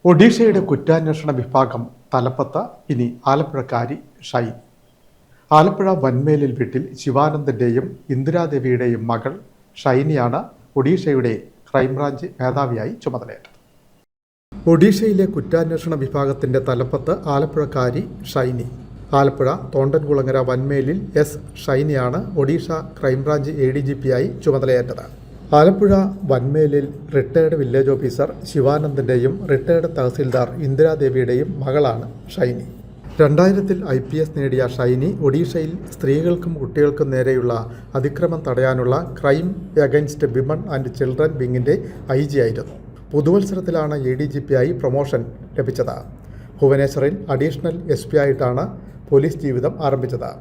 ഒഡീഷയുടെ കുറ്റാന്വേഷണ വിഭാഗം തലപ്പത്ത് ഇനി ആലപ്പുഴക്കാരി ഷൈൻ. ആലപ്പുഴ വൻമേലിൽ വീട്ടിൽ ശിവാനന്ദൻ്റെയും ഇന്ദിരാദേവിയുടെയും മകൾ ഷൈനിയാണ് ഒഡീഷയുടെ ക്രൈംബ്രാഞ്ച് മേധാവിയായി ചുമതലയേറ്റത്. ഒഡീഷയിലെ കുറ്റാന്വേഷണ വിഭാഗത്തിൻ്റെ തലപ്പത്ത് ആലപ്പുഴക്കാരി ഷൈനി. ആലപ്പുഴ തോണ്ടൻകുളങ്ങര വൻമേലിൽ എസ് ഷൈനിയാണ് ഒഡീഷ ക്രൈംബ്രാഞ്ച് ADGP ആയി ചുമതലയേറ്റത്. ആലപ്പുഴ വൻമേലിൽ റിട്ടയർഡ് വില്ലേജ് ഓഫീസർ ശിവാനന്ദൻ്റെയും റിട്ടയർഡ് തഹസിൽദാർ ഇന്ദിരാദേവിയുടെയും മകളാണ് ഷൈനി. 2000-ൽ IPS നേടിയ ഷൈനി ഒഡീഷയിൽ സ്ത്രീകൾക്കും കുട്ടികൾക്കും നേരെയുള്ള അതിക്രമം തടയാനുള്ള crime against women and children വിങ്ങിൻ്റെ IG ആയിരുന്നു. പുതുവത്സരത്തിലാണ് ADGP ആയി പ്രൊമോഷൻ ലഭിച്ചത്. ഭുവനേശ്വറിൽ അഡീഷണൽ SP ആയിട്ടാണ് പോലീസ് ജീവിതം ആരംഭിച്ചത്.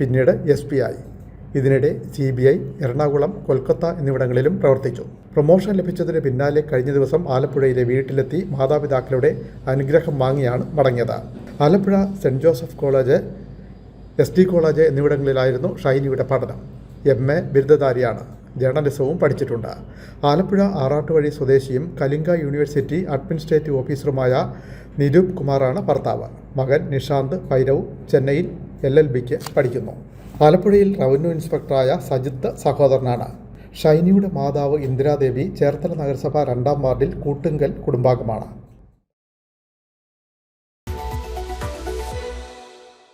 പിന്നീട് SP ആയി. ഇതിനിടെ CBI, എറണാകുളം, കൊൽക്കത്ത എന്നിവിടങ്ങളിലും പ്രവർത്തിച്ചു. പ്രൊമോഷൻ ലഭിച്ചതിന് പിന്നാലെ കഴിഞ്ഞ ദിവസം ആലപ്പുഴയിലെ വീട്ടിലെത്തി മാതാപിതാക്കളുടെ അനുഗ്രഹം വാങ്ങിയാണ് മടങ്ങിയത്. Alappuzha saint Joseph college, SD college എന്നിവിടങ്ങളിലായിരുന്നു ഷൈനിയുടെ പഠനം. MA ബിരുദധാരിയാണ്. ജേർണലിസവും പഠിച്ചിട്ടുണ്ട്. ആലപ്പുഴ ആറാട്ടുവഴി സ്വദേശിയും കലിംഗ യൂണിവേഴ്സിറ്റി അഡ്മിനിസ്ട്രേറ്റീവ് ഓഫീസറുമായ നിരൂപ് കുമാറാണ് ഭർത്താവ്. മകൻ നിഷാന്ത് ഭൈരവ് ചെന്നൈയിൽ LLBക്ക് പഠിക്കുന്നു. ആലപ്പുഴയിൽ റവന്യൂ ഇൻസ്പെക്ടറായ സജിത്ത് സഹോദരനാണ്. ഷൈനിയുടെ മാതാവ് ഇന്ദിരാദേവി ചേർത്തല നഗരസഭ 2-ാം വാർഡിൽ കൂട്ടുങ്കൽ കുടുംബാംഗമാണ്.